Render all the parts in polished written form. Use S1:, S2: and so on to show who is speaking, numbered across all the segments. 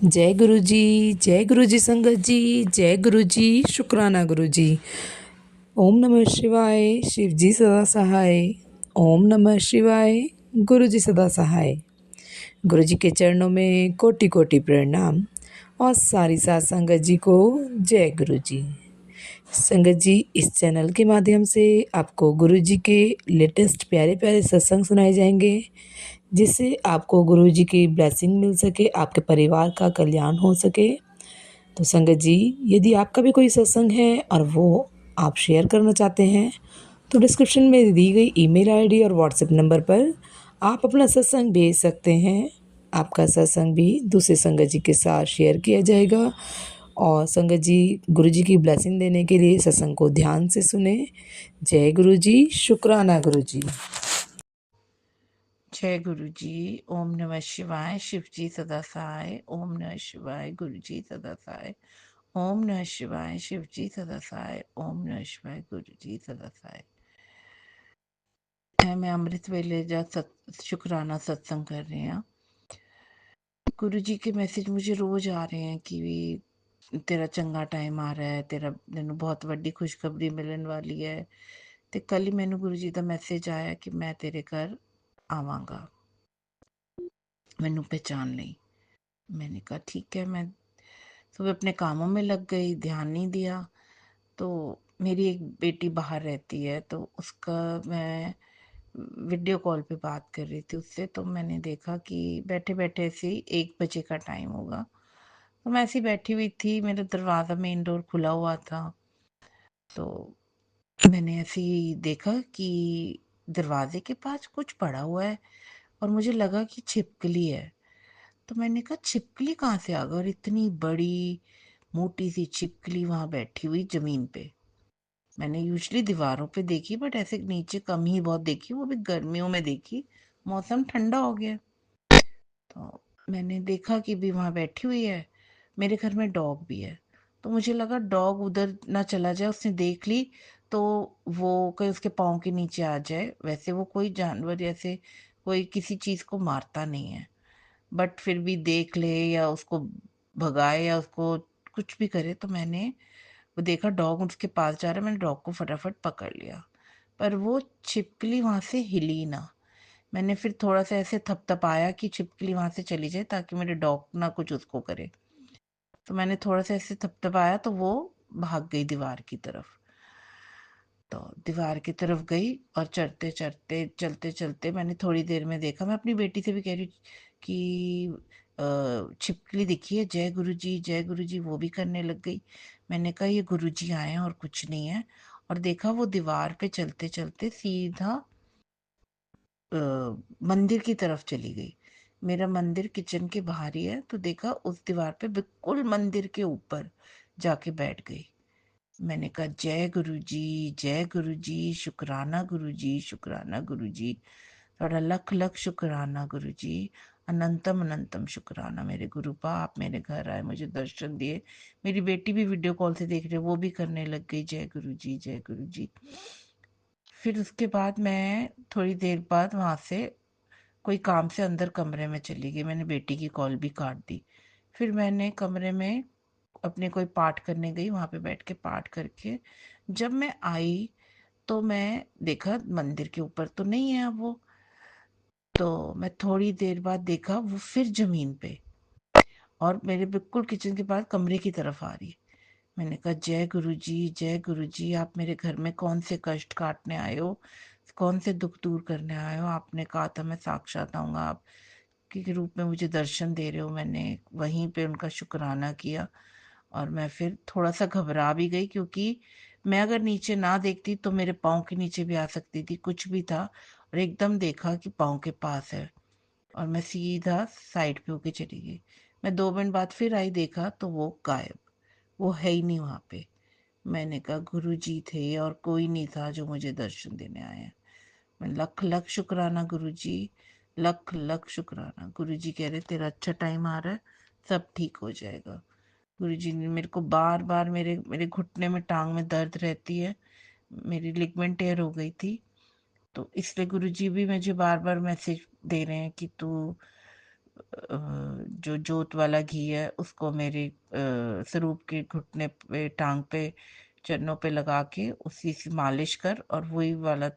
S1: जय गुरु जी संगत जी, जय गुरु जी, शुक्राना गुरु जी। ओम नमः शिवाय, शिव जी सदा सहाय। ओम नमः शिवाय, गुरु जी सदा सहाय। गुरु जी के चरणों में कोटि कोटि प्रणाम और सारी साथ संगत जी को जय गुरु जी। संगत जी, इस चैनल के माध्यम से आपको गुरु जी के लेटेस्ट प्यारे प्यारे सत्संग सुनाए जाएंगे, जिससे आपको गुरु जी की ब्लेसिंग मिल सके, आपके परिवार का कल्याण हो सके। तो संगत जी, यदि आपका भी कोई सत्संग है और वो आप शेयर करना चाहते हैं, तो डिस्क्रिप्शन में दी गई ईमेल आईडी और व्हाट्सएप नंबर पर आप अपना सत्संग भेज सकते हैं। आपका सत्संग भी दूसरे संगत जी के साथ शेयर किया जाएगा। और संगत जी, गुरु जी की ब्लेसिंग देने के लिए सत्संग को ध्यान से सुने। जय गुरु जी, शुक्राना गुरु जी।
S2: जय गुरु जी। ओम नमः शिवाय, शिव जी सदा सहाय। ओम नमः शिवाय, गुरु जी सदा सहाय। ओम नमः शिवाय, शिव जी सदा सहाय। ओम नमः शिवाय, गुरु जी सदा सहाय। मैं अमृत वेले जा शुक्राना सत्संग कर रही हूँ। गुरु जी के मैसेज मुझे रोज आ रहे हैं कि तेरा चंगा टाइम आ रहा है, तेरा तेनू बहुत वड्डी खुशखबरी मिलने वाली है। ते कल ही मैनू गुरु जी का मैसेज आया कि मैं तेरे घर आवांगा, मैनू पहचान ली। मैंने कहा ठीक है। मैं सुबह अपने कामों में लग गई, ध्यान नहीं दिया। तो मेरी एक बेटी बाहर रहती है, तो उसका मैं वीडियो कॉल पे बात कर रही थी उससे। तो मैंने देखा कि बैठे बैठे ऐसे ही 1 बजे का टाइम होगा, तो मैं ऐसी बैठी हुई थी, मेरा दरवाज़ा मेन डोर खुला हुआ था। तो मैंने ऐसे ही देखा कि दरवाजे के पास कुछ पड़ा हुआ है और मुझे लगा कि छिपकली है। तो मैंने कहा छिपकली कहाँ से आ गई, और इतनी बड़ी मोटी सी छिपकली वहां बैठी हुई जमीन पे। मैंने यूजली दीवारों पे देखी, बट ऐसे नीचे कम ही बहुत देखी, वो भी गर्मियों में देखी। मौसम ठंडा हो गया तो मैंने देखा कि भी वहां बैठी हुई है। मेरे घर में डॉग भी है, तो मुझे लगा डॉग उधर ना चला जाए, उसने देख ली तो वो कहीं उसके पाँव के नीचे आ जाए। वैसे वो कोई जानवर ऐसे कोई किसी चीज को मारता नहीं है, बट फिर भी देख ले या उसको भगाए या उसको कुछ भी करे। तो मैंने वो देखा डॉग उसके पास जा रहा है, मैंने डॉग को फटाफट पकड़ लिया, पर वो छिपकली वहां से हिली ना। मैंने फिर थोड़ा सा ऐसे थपथपाया कि छिपकली वहां से चली जाए ताकि मेरे डॉग ना कुछ उसको करे। तो मैंने थोड़ा सा ऐसे थपथपाया तो वो भाग गई दीवार की तरफ। तो दीवार की तरफ गई और चढ़ते चढ़ते चलते चलते मैंने थोड़ी देर में देखा, मैं अपनी बेटी से भी कह रही कि छिपकली दिखी है, जय गुरु जी जय गुरु जी, वो भी करने लग गई। मैंने कहा ये गुरु जी आए हैं और कुछ नहीं है। और देखा वो दीवार पे चलते चलते सीधा अ, मंदिर की तरफ चली गई। मेरा मंदिर किचन के बाहर ही है, तो देखा उस दीवार पे बिल्कुल मंदिर के ऊपर जाके बैठ गई। मैंने कहा जय गुरु जी, शुक्राना गुरु जी, शुक्राना गुरु जी। थोड़ा लख लख शुक्राना गुरु जी, अनंतम अनंतम शुक्राना मेरे गुरुपा, आप मेरे घर आए, मुझे दर्शन दिए। मेरी बेटी भी वीडियो कॉल से देख रही है, वो भी करने लग गई जय गुरु जी जय गुरु जी। फिर उसके बाद मैं थोड़ी देर बाद वहां से कोई काम से अंदर कमरे में चली गई, मैंने बेटी की कॉल भी काट दी। फिर मैंने कमरे में अपने कोई पाठ करने गई, वहां पे बैठ के पाठ करके जब मैं आई तो मैं देखा मंदिर के ऊपर तो नहीं है अब वो। तो मैं थोड़ी देर बाद देखा वो फिर जमीन पे और मेरे बिल्कुल किचन के पास कमरे की तरफ आ रही। मैंने कहा जय गुरु जी, आप मेरे घर में कौन से कष्ट काटने आए हो, कौन से दुख दूर करने आए हो। आपने कहा था मैं साक्षात आऊंगा, आप के रूप में मुझे दर्शन दे रहे हो। मैंने वहीं पे उनका शुक्राना किया और मैं फिर थोड़ा सा घबरा भी गई, क्योंकि मैं अगर नीचे ना देखती तो मेरे पाँव के नीचे भी आ सकती थी, कुछ भी था। और एकदम देखा कि पाँव के पास है और मैं सीधा साइड पे होके चली गई। मैं 2 मिनट बाद फिर आई, देखा तो वो गायब, वो है ही नहीं वहां पे। मैंने कहा गुरु जी थे और कोई नहीं था जो मुझे दर्शन देने आए हैं। मैं लख लख शुक्राना गुरु जी, लख लख शुक्राना। गुरु जी कह रहे तेरा अच्छा टाइम आ रहा है, सब ठीक हो जाएगा। गुरु जी ने मेरे को बार बार मेरे मेरे घुटने में टांग में दर्द रहती है, मेरी लिगमेंट टेयर हो गई थी। तो इसलिए गुरु जी भी मुझे बार बार मैसेज दे रहे हैं कि तू जो जोत वाला घी है उसको मेरे स्वरूप के घुटने पे, टांग पे, चरणों पे लगा के उसी से मालिश कर, और वही वाला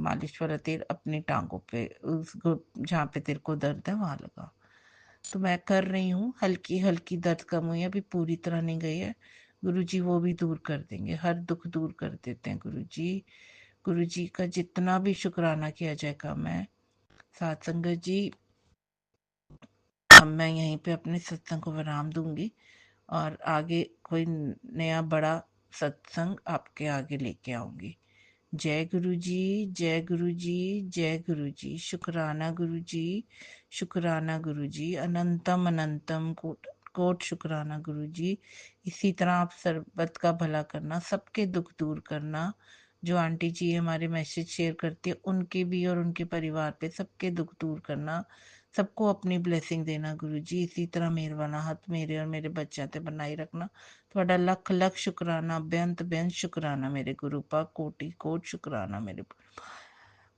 S2: मालिश वाला तेल अपनी टांगों पे, जहाँ पे तेरे को दर्द है वहां लगा। तो मैं कर रही हूँ, हल्की हल्की दर्द कम हुई है, अभी पूरी तरह नहीं गई है। गुरुजी वो भी दूर कर देंगे, हर दुख दूर कर देते हैं गुरुजी। गुरुजी का जितना भी शुक्राना किया जाए कम है। साथ संगत जी, अब मैं यहीं पे अपने सत्संग को विराम दूंगी, और आगे कोई नया बड़ा सत्संग आपके आगे लेके आऊंगी। जय गुरु जी, जय गुरु जी, जय गुरु जी। शुक्राना गुरु जी, शुक्राना गुरु जी, अनंतम अनंतम कोट कोट शुक्राना गुरु जी। इसी तरह आप सरबत का भला करना, सबके दुख दूर करना। जो आंटी जी हमारे मैसेज शेयर करती है उनके भी और उनके परिवार पे सबके दुख दूर करना, सबको अपनी ब्लेसिंग देना गुरु जी। इसी तरह मेहरबाना हाथ मेरे और मेरे बच्चों ते बनाई रखना। ਤੁਹਾਡਾ ਲੱਖ ਲੱਖ ਸ਼ੁਕਰਾਨਾ, ਬੇਅੰਤ ਬੇਅੰਤ ਸ਼ੁਕਰਾਨਾ ਮੇਰੇ ਗੁਰੂ ਪਾ, ਕੋटि कोट शुक्राना मेरे।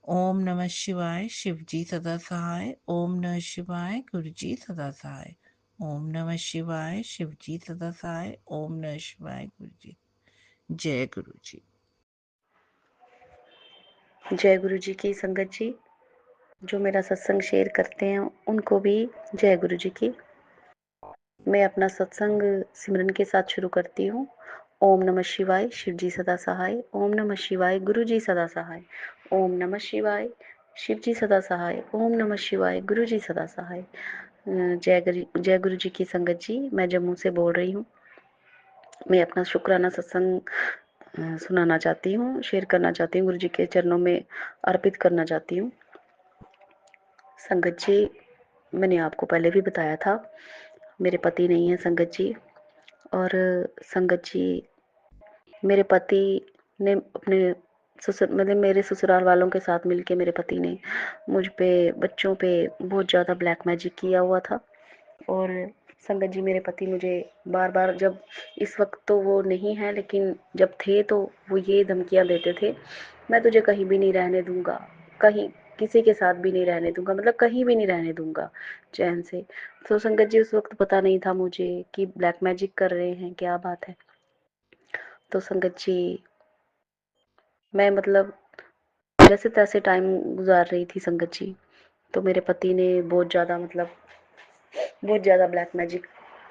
S2: ओम नमः शिवाय, शिव जी सदा सहाय। ओम नमः शिवाय, गुरु जी सदा सहाय। ओम नमः शिवाय, शिव जी सदा सहाय। ओम नमः शिवाय, गुरु जी। जय गुरु जी।
S3: जय गुरु जी की संगत जी। जो मेरा सत्संग शेयर करते हैं उनको भी जय गुरु जी की। मैं अपना सत्संग सिमरन के साथ शुरू करती हूँ। ओम नमः शिवाय, शिव जी सदा सहाय। ओम नमः शिवाय, गुरु जी सदा सहाय। ओम नमः शिवाय, शिव जी सदा सहाय। ओम नमः शिवाय, गुरु जी सदा सहाय। जय गुरु जी की संगत जी। मैं जम्मू से बोल रही हूँ। मैं अपना शुक्राना सत्संग सुनाना चाहती हूँ, शेयर करना चाहती हूँ, गुरु जी के चरणों में अर्पित करना चाहती हूँ। संगत जी, मैंने आपको पहले भी बताया था, मेरे पति नहीं है संगत जी। और संगत जी, मेरे पति ने अपने मतलब मेरे ससुराल वालों के साथ मिलके मेरे पति ने मुझ पे, बच्चों पे बहुत ज़्यादा ब्लैक मैजिक किया हुआ था। और संगत जी, मेरे पति मुझे बार बार, जब इस वक्त तो वो नहीं है लेकिन जब थे तो वो ये धमकियां देते थे, मैं तुझे कहीं भी नहीं रहने दूंगा, कहीं किसी के साथ भी नहीं रहने दूंगा, मतलब कहीं भी नहीं रहने दूंगा चैन से। तो संगत जी, उस वक्त पता नहीं था मुझे कि ब्लैक मैजिक कर रहे हैं, क्या बात है। तो संगत जी, मैं मतलब जैसे तैसे टाइम गुजार रही थी संगत जी। तो मेरे पति ने बहुत ज़्यादा, मतलब बहुत ज़्यादा ब्लैक मैजिक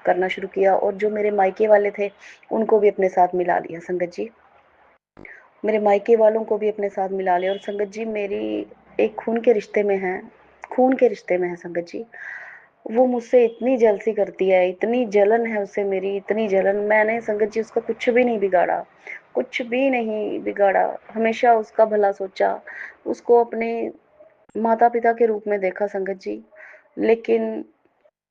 S3: करना शुरू किया, और जो मेरे मायके वाले थे उनको भी अपने साथ मिला लिया संगत जी। मेरे मायके वालों को भी अपने साथ मिला लिया। और संगत जी, मेरी एक खून के रिश्ते में है, खून के रिश्ते में है संगत जी। वो मुझसे इतनी जलसी करती है, इतनी जलन है उससे मेरी, इतनी जलन। मैंने संगत जी उसका कुछ भी नहीं बिगाड़ा, कुछ भी नहीं बिगाड़ा, हमेशा उसका भला सोचा, उसको अपने माता पिता के रूप में देखा संगत जी। लेकिन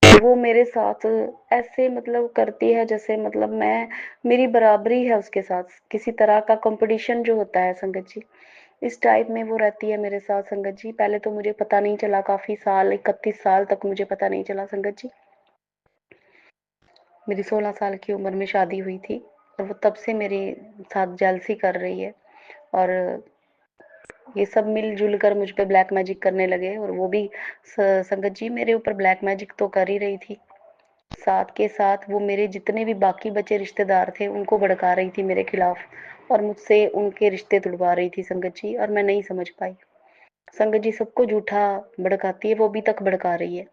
S3: वो मेरे साथ ऐसे मतलब करती है जैसे, मतलब मैं, मेरी बराबरी है उसके साथ, किसी तरह का कंपटीशन जो होता है संगत जी, इस टाइप में वो रहती है मेरे साथ संगत जी। पहले तो मुझे पता नहीं चला, काफी साल, 31 साल तक मुझे पता नहीं चला संगत जी। मेरी 16 साल की उम्र में शादी हुई थी, और वो तब से मेरे साथ जेलसी कर रही है। और ये सब मिलजुल कर मुझ पे ब्लैक मैजिक करने लगे। और वो भी संगत जी मेरे ऊपर ब्लैक मैजिक तो कर ही रही थी, साथ के साथ वो मेरे जितने भी बाकी बचे रिश्तेदार थे उनको भड़का रही थी मेरे खिलाफ, और मुझसे उनके रिश्ते तुड़वा रही थी संगत जी। और मैं नहीं समझ पाई संगत जी, सबको झूठा भड़काती है, वो अभी तक भड़का रही है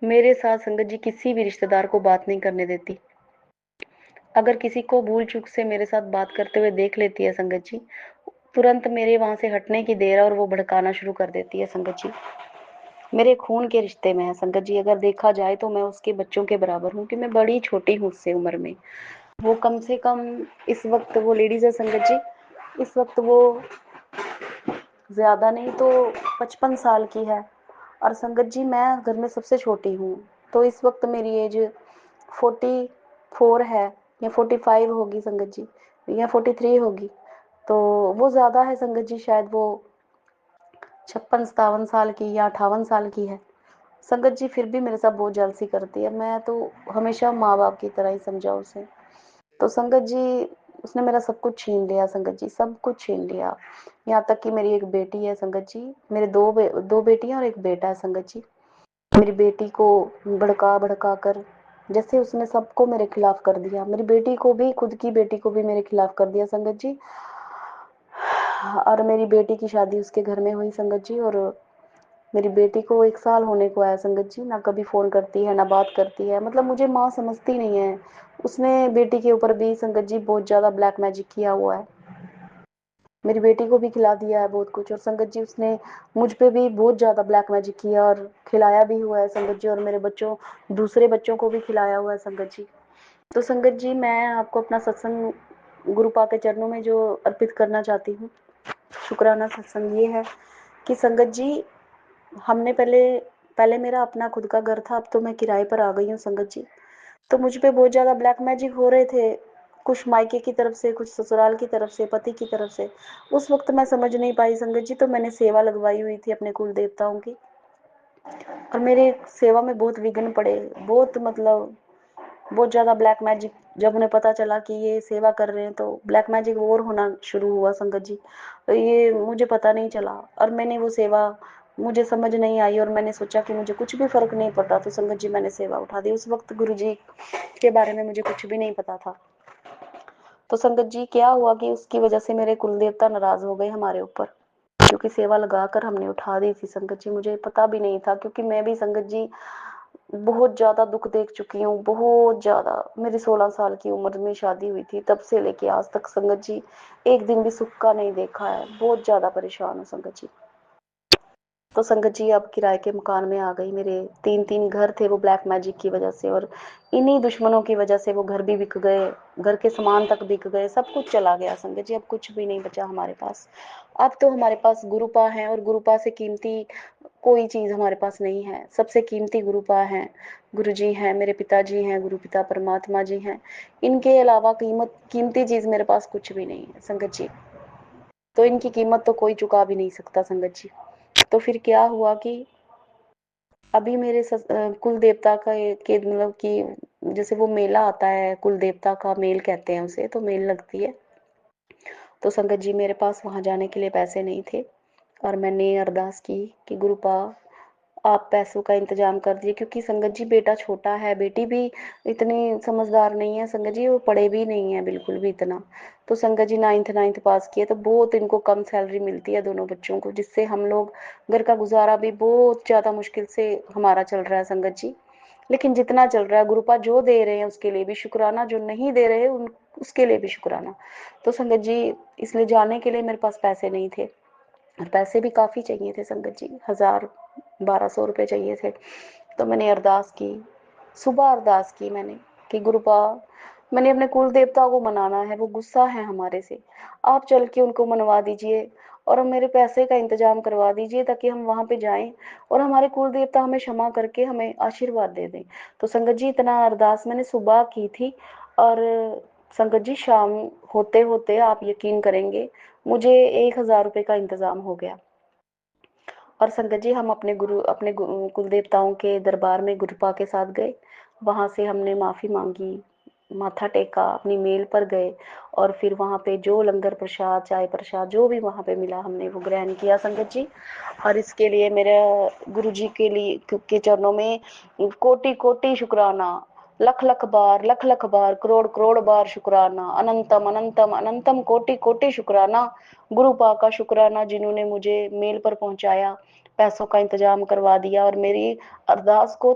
S3: मेरे साथ संगत जी। किसी भी रिश्तेदार को बात नहीं करने देती। अगर किसी को भूल चूक से मेरे साथ बात करते हुए देख लेती है संगत जी, तुरंत मेरे वहां से हटने की देर है और वो भड़काना शुरू कर देती है संगत जी। मेरे खून के रिश्ते में है संगत जी। अगर देखा जाए तो मैं उसके बच्चों के बराबर हूँ, कि मैं बड़ी छोटी हूँ उससे उम्र में। वो कम से कम, इस वक्त वो लेडीज है संगत जी, इस वक्त वो ज्यादा नहीं तो 55 साल की है। और संगत जी, मैं घर में सबसे छोटी हूँ, तो इस वक्त मेरी एज 44 है, या 45 होगी संगत जी, या 43 होगी। तो वो ज्यादा है संगत जी, शायद वो 56 57 साल की या 58 साल की है संगत जी। फिर भी मेरे साथ बहुत जेलसी करती है। मैं तो हमेशा माँ बाप की तरह ही समझा उसे। तो संगत जी, उसने मेरा सब कुछ छीन लिया संगत जी, सब कुछ छीन लिया। यहाँ तक कि मेरी एक बेटी है संगत जी, मेरे दो बेटियां और एक बेटा है संगत जी। मेरी बेटी को भड़का भड़का कर, जैसे उसने सबको मेरे खिलाफ कर दिया, मेरी बेटी को भी, खुद की बेटी को भी मेरे खिलाफ कर दिया संगत जी। और मेरी बेटी की शादी उसके घर में हुई संगत जी, और मेरी बेटी को 1 साल होने को आया संगत जी, ना कभी फ़ोन करती है ना बात करती है, मतलब मुझे माँ समझती नहीं है। उसने बेटी के ऊपर भी संगत जी बहुत ज़्यादा ब्लैक मैजिक किया हुआ है, मेरी बेटी को भी खिला दिया है बहुत कुछ, और संगत जी उसने मुझ पे भी बहुत ज़्यादा ब्लैक मैजिक किया और खिलाया भी हुआ है संगत जी, और मेरे बच्चों, दूसरे बच्चों को भी खिलाया हुआ है संगत जी। तो संगत जी मैं आपको अपना सत्संग गुरुपा के चरणों में जो अर्पित करना चाहती हूँ, शुक्राना सत्संग ये है कि संगत जी, हमने पहले पहले मेरा अपना खुद का घर था, अब तो मैं किराए पर आ गई हूँ संगत जी। तो मुझ पे बहुत ज़्यादा ब्लैक मैजिक हो रहे थे, कुछ मायके की तरफ से, कुछ ससुराल की तरफ से, पति की तरफ से। उस वक्त मैं समझ नहीं पाई संगत जी, तो मैंने सेवा लगवाई हुई थी अपने कुल देवताओं की, और मेरे सेवा में बहुत विघ्न पड़े, बहुत मतलब बहुत ज़्यादा ब्लैक मैजिक। जब उन्हें पता चला कि ये सेवा कर रहे हैं तो ब्लैक मैजिक और होना शुरू हुआ संगत जी, तो ये मुझे पता नहीं चला, और मैंने वो सेवा, मुझे समझ नहीं आई, और मैंने सोचा कि मुझे कुछ भी फर्क नहीं पड़ता, तो संगत जी मैंने सेवा उठा दी। उस वक्त गुरु जी के बारे में मुझे कुछ भी नहीं पता था। तो संगत जी क्या हुआ कि उसकी वजह से मेरे कुल देवता नाराज हो गए हमारे ऊपर, क्योंकि सेवा लगाकर हमने उठा दी थी संगत जी, मुझे पता भी नहीं था, क्योंकि मैं भी संगत जी बहुत ज़्यादा दुख देख चुकी हूँ, बहुत ज़्यादा। मेरी 16 साल की उम्र में शादी हुई थी, तब से लेके आज तक संगत जी एक दिन भी सुख का नहीं देखा है, बहुत ज़्यादा परेशान हूँ संगत जी। तो संगत जी अब किराए के मकान में आ गई, मेरे 3-3 घर थे, वो ब्लैक मैजिक की वजह से और इन्हीं दुश्मनों की वजह से वो घर भी बिक गए, घर के सामान तक बिक गए, सब कुछ चला गया संगत जी, अब कुछ भी नहीं बचा हमारे पास। अब तो हमारे पास गुरुपा है, और गुरुपा से कीमती कोई चीज़ हमारे पास नहीं है, सबसे कीमती गुरुपा है, गुरु जी हैं, मेरे पिताजी हैं, गुरु पिता परमात्मा जी हैं, इनके अलावा कीमती चीज़ मेरे पास कुछ भी नहीं है संगत जी। तो इनकी कीमत तो कोई चुका भी नहीं सकता संगत जी। तो फिर क्या हुआ कि अभी मेरे कुल देवता का के मतलब कि जैसे वो मेला आता है, कुल देवता का मेल कहते हैं उसे, तो मेल लगती है, तो संगत जी मेरे पास वहाँ जाने के लिए पैसे नहीं थे, और मैंने अरदास की कि गुरुपा आप पैसों का इंतजाम कर दिए, क्योंकि संगत जी बेटा छोटा है, बेटी भी इतनी समझदार नहीं है संगत जी, वो पढ़े भी नहीं है बिल्कुल भी इतना। तो संगत जी नाइन्थ पास किए, तो बहुत इनको कम सैलरी मिलती है दोनों बच्चों को, जिससे हम लोग घर का गुजारा भी बहुत ज़्यादा मुश्किल से हमारा चल रहा है संगत जी। लेकिन जितना चल रहा है, गुरुपा जो दे रहे हैं उसके लिए भी शुक्राना, जो नहीं दे रहे उन उसके लिए भी शुक्राना। तो संगत जी इसलिए जाने के लिए मेरे पास पैसे नहीं थे, और पैसे भी काफ़ी चाहिए थे संगत जी, 1000-1200 रुपये चाहिए थे। तो मैंने अरदास की, सुबह अरदास की मैंने कि गुरुपा, मैंने अपने कुल देवता को मनाना है, वो गुस्सा है हमारे से, आप चल के उनको मनवा दीजिए और मेरे पैसे का इंतजाम करवा दीजिए, ताकि हम वहाँ पे जाएं और हमारे कुल देवता हमें क्षमा करके हमें आशीर्वाद दे दें। तो संगत जी इतना अरदास मैंने सुबह की थी, और संगत जी शाम होते होते आप यकीन करेंगे मुझे 1000 रुपये का इंतज़ाम हो गया। और संगत जी हम अपने कुल देवताओं के दरबार में गुरुपा के साथ गए, वहाँ से हमने माफ़ी मांगी, माथा टेका, अपनी मेल पर गए, और फिर वहाँ पे जो लंगर प्रसाद, चाय प्रसाद जो भी वहाँ पे मिला हमने वो ग्रहण किया संगत जी। और इसके लिए मेरे गुरु जी के लिए के चरणों में कोटि कोटि शुक्राना, लख लख बार, करोड़ करोड़ बार शुक्राना, अनंतम अनंतम अनंतम कोटि कोटि शुक्राना, गुरुपा का शुक्राना जिन्होंने मुझे मेल पर पहुंचाया, पैसों का इंतजाम करवा दिया, और मेरी अरदास को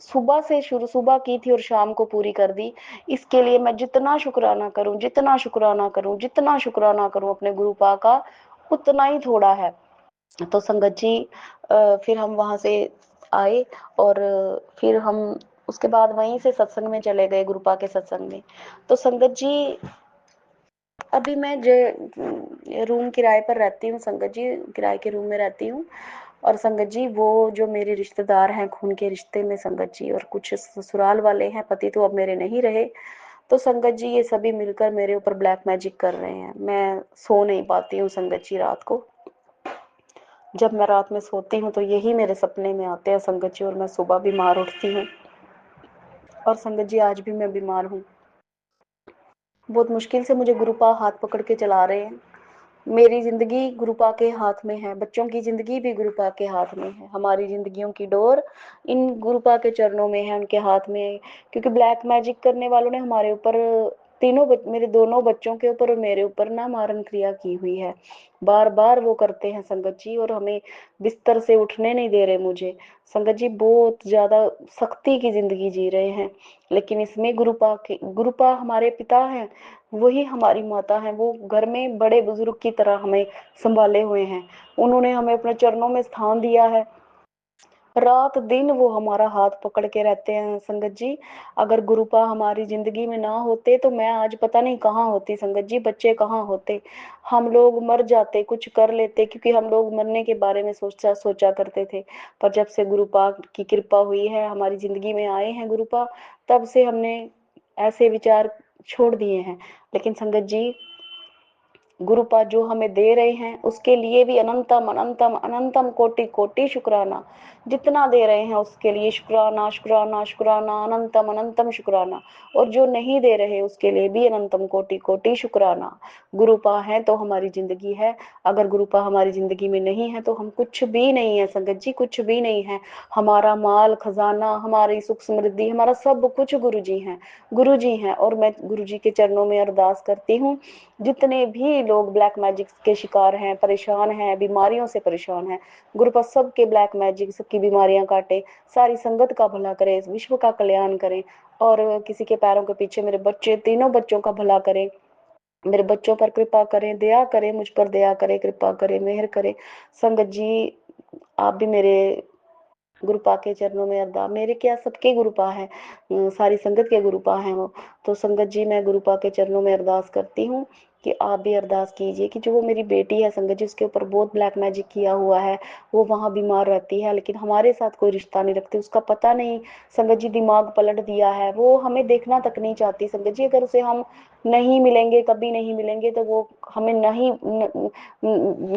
S3: सुबह से शुरू सुबह की थी और शाम को पूरी कर दी। इसके लिए मैं जितना शुक्राना करूं, जितना शुक्राना करूं, जितना शुक्राना करूं अपने गुरुपा का, उतना ही थोड़ा है। तो संगत जी फिर हम वहाँ से आए, और फिर हम उसके बाद वहीं से सत्संग में चले गए, गुरुपा के सत्संग में। तो संगत जी अभी मैं जो रूम किराए पर रहती हूँ संगत जी, किराए के रूम में रहती हूँ, और संगत जी वो जो मेरे रिश्तेदार हैं खून के रिश्ते में संगत जी, और कुछ ससुराल वाले हैं, पति तो अब मेरे नहीं रहे, तो संगत जी ये सभी मिलकर मेरे ऊपर ब्लैक मैजिक कर रहे हैं। मैं सो नहीं पाती हूँ संगत जी रात को, जब मैं रात में सोती हूँ तो यही मेरे सपने में आते हैं संगत जी, और मैं सुबह बीमार उठती हूँ, और संगत जी आज भी मैं बीमार हूँ, बहुत मुश्किल से मुझे गुरुपा हाथ पकड़ के चला रहे हैं, मेरी जिंदगी गुरुपा के हाथ में है, बच्चों की जिंदगी भी गुरुपा के हाथ में है, हमारी जिंदगियों की डोर इन गुरुपा के चरणों में है, उनके हाथ में है। क्योंकि ब्लैक मैजिक करने वालों ने हमारे ऊपर मेरे दोनों बच्चों के ऊपर और मेरे ऊपर ना मारन क्रिया की हुई है। बार बार वो करते हैं संगत जी, और हमें बिस्तर से उठने नहीं दे रहे मुझे। संगत जी बहुत ज्यादा सख्ती की जिंदगी जी रहे हैं, लेकिन इसमें गुरुपा हमारे पिता हैं, वही हमारी माता है। वो घर में बड़े बुजुर्ग की तरह हमें संभाले हुए हैं, उन्होंने हमें अपने चरणों में स्थान दिया है। रात दिन वो हमारा हाथ पकड़ के रहते हैं संगत जी। अगर गुरुपा हमारी जिंदगी में ना होते तो मैं आज पता नहीं कहाँ होती संगत जी, बच्चे कहाँ होते, हम लोग मर जाते, कुछ कर लेते, क्योंकि हम लोग मरने के बारे में सोचा सोचा करते थे। पर जब से गुरुपा की कृपा हुई है, हमारी जिंदगी में आए हैं गुरुपा, तब से हमने ऐसे विचार छोड़ दिए हैं। लेकिन संगत जी, गुरुपा जो हमें दे रहे हैं उसके लिए भी अनंतम अनंतम अनंतम कोटि कोटि शुक्राना। जितना दे रहे हैं उसके लिए शुक्राना शुक्राना शुक्राना, अनंतम अनंतम शुक्राना। और जो नहीं दे रहे उसके लिए भी अनंतम कोटि कोटि शुक्राना। गुरुपा है तो हमारी जिंदगी है, अगर गुरुपा हमारी जिंदगी में नहीं है तो हम कुछ भी नहीं है संगत जी, कुछ भी नहीं है। हमारा माल खजाना, हमारी सुख समृद्धि, हमारा सब कुछ गुरु जी हैं, गुरु जी हैं। और मैं गुरु जी के चरणों में अरदास करती हूँ, जितने भी लोग ब्लैक मैजिक के शिकार हैं, परेशान हैं, बीमारियों से परेशान हैं, गुरुपा सबके ब्लैक मैजिक, सबकी बीमारियां काटे, सारी संगत का भला करे, विश्व का कल्याण करें। और किसी के पैरों के पीछे मेरे बच्चे, तीनों बच्चों का भला करें, मेरे बच्चों पर कृपा करें, दया करें, मुझ पर दया करें, कृपा करें, मेहर करें। संगत जी, आप भी मेरे गुरुपा के चरणों में अरदास, मेरे क्या सबके गुरुपा है, सारी संगत के गुरुपा हैं वो। तो संगत जी, मैं गुरुपा के चरणों में अरदास करती हूँ कि आप भी अरदास कीजिए कि जो वो मेरी बेटी है संगत जी, उसके ऊपर बहुत ब्लैक मैजिक किया हुआ है, वो वहाँ बीमार रहती है, लेकिन हमारे साथ कोई रिश्ता नहीं रखती, उसका पता नहीं संगत जी, दिमाग पलट दिया है, वो हमें देखना तक नहीं चाहती संगत जी। अगर उसे हम नहीं मिलेंगे, कभी नहीं मिलेंगे, तो वो हमें नहीं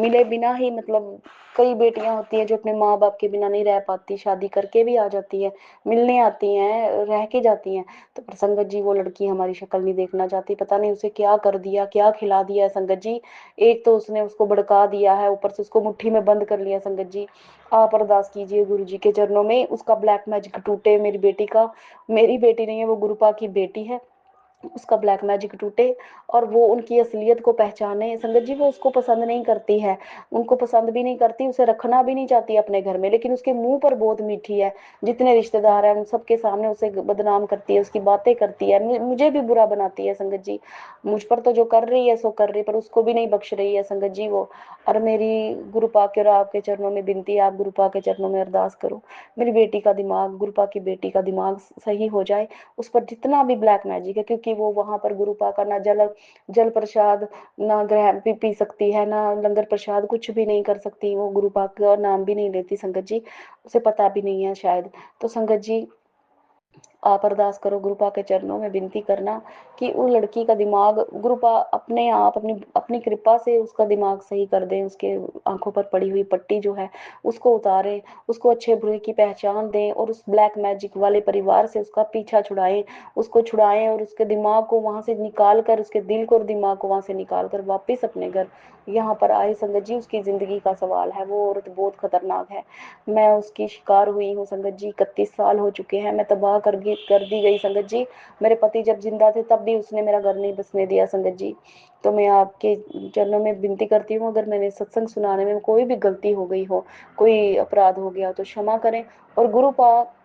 S3: मिले बिना ही, मतलब कई बेटियां होती हैं जो अपने माँ बाप के बिना नहीं रह पाती, शादी करके भी आ जाती है, मिलने आती हैं, रह के जाती हैं। तो पर संगत जी, वो लड़की हमारी शक्ल नहीं देखना चाहती, पता नहीं उसे क्या कर दिया, क्या खिला दिया है संगत जी। एक तो उसने उसको भड़का दिया है, ऊपर से उसको मुट्ठी में बंद कर लिया संगत जी। आप अरदास कीजिए गुरु जी के चरणों में, उसका ब्लैक मैजिक टूटे, मेरी बेटी का, मेरी बेटी नहीं है वो, गुरुपा की बेटी है, उसका ब्लैक मैजिक टूटे और वो उनकी असलियत को पहचाने संगत जी। वो उसको पसंद नहीं करती है, उनको पसंद भी नहीं करती, उसे रखना भी नहीं चाहती अपने घर में, लेकिन उसके मुंह पर बहुत मीठी है, जितने रिश्तेदार हैं उन सबके सामने उसे बदनाम करती है, उसकी बातें करती है, मुझे भी बुरा बनाती है संगत जी। मुझ पर तो जो कर रही है सो कर रही है, पर उसको भी नहीं बख्श रही है संगत जी वो। और मेरी गुरुपा के और आपके चरणों में विनती है, आप गुरुपा के चरणों में अरदास करो, मेरी बेटी का दिमाग, गुरुपा की बेटी का दिमाग सही हो जाए, उस पर जितना भी ब्लैक मैजिक है, क्योंकि वो वहां पर गुरुपा का ना जल जल प्रसाद ना ग्रहण पी सकती है, ना लंगर प्रसाद, कुछ भी नहीं कर सकती, वो गुरुपा का नाम भी नहीं लेती संगत जी, उसे पता भी नहीं है शायद। तो संगत जी, आप अरदास करो, गुरुपा के चरणों में विनती करना कि वो लड़की का दिमाग गुरुपा अपने आप अपनी अपनी कृपा से उसका दिमाग सही कर दें, उसके आंखों पर पड़ी हुई पट्टी जो है उसको उतारें, उसको अच्छे बुरे की पहचान दें और उस ब्लैक मैजिक वाले परिवार से उसका पीछा छुड़ाएं, उसको छुड़ाएं और उसके दिमाग को वहां से निकाल कर, उसके दिल को और दिमाग को वहां से निकाल कर वापिस अपने घर यहाँ पर आए संगत जी। उसकी जिंदगी का सवाल है, वो औरत बहुत खतरनाक है, मैं उसकी शिकार हुई हूँ संगत जी, 31 साल हो चुके हैं, मैं तबाह कर दी गई संगत जी। मेरे पति जब जिंदा थे तब भी उसने मेरा घर नहीं बसने दिया संगत जी। तो मैं आपके चरणों में विनती करती हूँ, अगर मैंने सत्संग सुनाने में कोई भी गलती हो गई हो, कोई अपराध हो गया तो क्षमा करें। और गुरुपा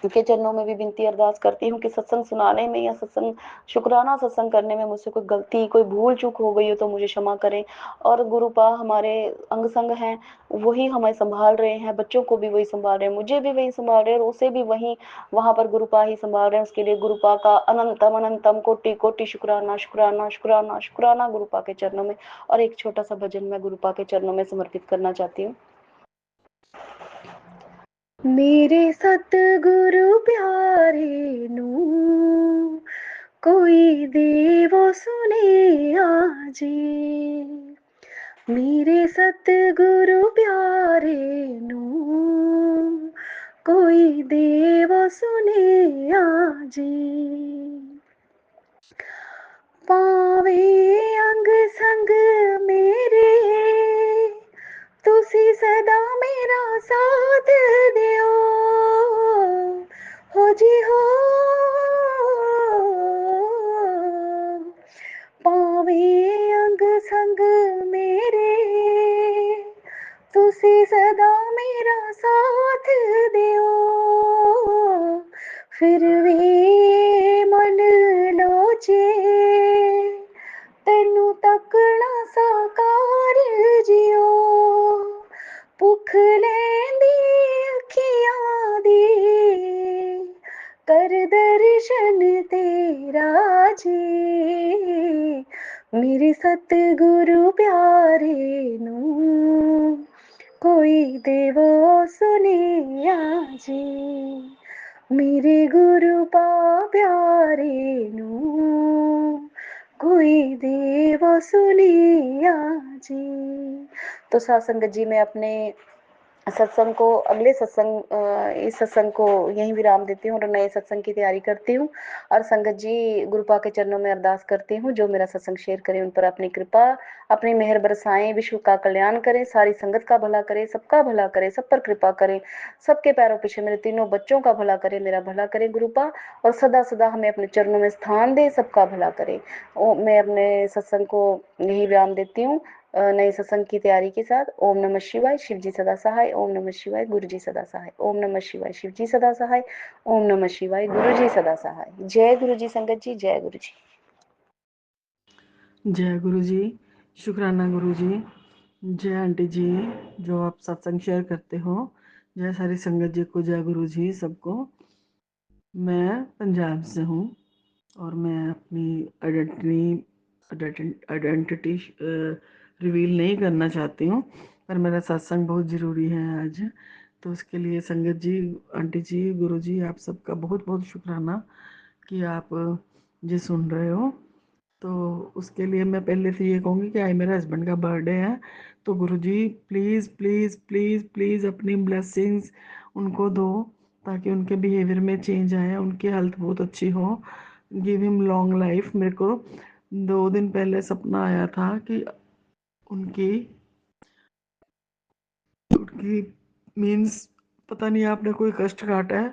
S3: के चरणों में भी विनती अरदास करती हूँ कि सत्संग सुनाने में या सत्संग शुक्राना सत्संग करने में मुझसे कोई गलती, कोई भूल चूक हो गई हो तो मुझे क्षमा करें। और गुरुपा हमारे अंग संग हैं, वही हमें संभाल रहे हैं, बच्चों को भी वही संभाल रहे हैं, मुझे भी वही संभाल रहे हैं, और उसे भी वही वहां पर गुरुपा ही संभाल रहे हैं। उसके लिए गुरुपा का अनंतम अनंतम कोटि कोटि शुक्राना शुक्राना शुक्राना शुक्राना गुरुपा के चरणों में। और एक छोटा सा भजन मैं गुरुपा के चरणों में समर्पित करना चाहती हूँ। मेरे सतगुरु प्यारे नू कोई देवो सुने आजे, मेरे सतगुरु प्यारे नू कोई देवो सुने आजे, पावे अंग संग मेरे साथ दियो हो जी हो पावे अंग संग मेरे तुसी सदा मेरा साथ दियो फिर भी मन लोचे ਤੈਨੂੰ ਤੱਕਣਾ ਸਾਕਾਰ ਜਿਓ ਭੁੱਖ ਲੈਂਦੀ ਅੱਖੀਆਂ ਦੀ ਕਰ ਦਰਸ਼ਨ ਤੇਰਾ ਜੀ ਮੇਰੇ ਸਤਿਗੁਰੂ ਪਿਆਰੇ ਨੂੰ ਕੋਈ ਦੇਵੋ ਸੁਨਿਆ ਜੀ ਮੇਰੇ ਗੁਰੂ ਪਾ ਪਿਆਰੇ ਨੂੰ कोई देव सुनिया जी। तो साथ संगत जी मैं अपने सत्संग को अगले सत्संग इस सत्संग को यहीं विराम देती हूँ और नए सत्संग की तैयारी करती हूँ और संगत जी गुरुपा के चरणों में अरदास करती हूँ जो मेरा सत्संग शेयर करें उन पर अपनी कृपा अपनी मेहर बरसाएं विश्व का कल्याण करें सारी संगत का भला करें सबका भला करें सब पर कृपा करें सबके पैरों पीछे मेरे तीनों बच्चों का भला करें मेरा भला करें गुरुपा और सदा सदा हमें अपने चरणों में स्थान दे सबका भला करें। मैं अपने सत्संग को यही विराम देती हूँ नए सत्संग की तैयारी के साथ। ओम नमः शिवाय शिव जी सदा सहाय ओम नमः शिवाय गुरु जी सदा सहाय ओम नमः शिवाय शिव जी सदा सहाय ओम नमः शिवाय गुरु जी सदा सहाय। जय गुरु जी संगत जी जय गुरु जी।
S4: जय गुरु जी, शुक्राना गुरु जी, जय आंटी जी जो आप सत्संग शेयर करते हो, जय सारी संगत जी को, जय गुरु जी सबको। मैं पंजाब से हूँ और मैं अपनी आइडेंटिटी रिवील नहीं करना चाहती हूँ, पर मेरा सत्संग बहुत ज़रूरी है आज, तो उसके लिए संगत जी, आंटी जी, गुरु जी, आप सबका बहुत बहुत शुक्राना कि आप ये सुन रहे हो। तो उसके लिए मैं पहले से ये कहूँगी कि आज मेरे हस्बैंड का बर्थडे है, तो गुरुजी प्लीज़ प्लीज़ प्लीज़ प्लीज़ अपनी ब्लेसिंग्स उनको दो ताकि उनके बिहेवियर में चेंज आए, उनकी हेल्थ बहुत अच्छी हो, गिव हिम लॉन्ग लाइफ। मेरे को 2 दिन पहले सपना आया था कि उनकी उनकी मीन्स पता नहीं आपने कोई कष्ट काटा है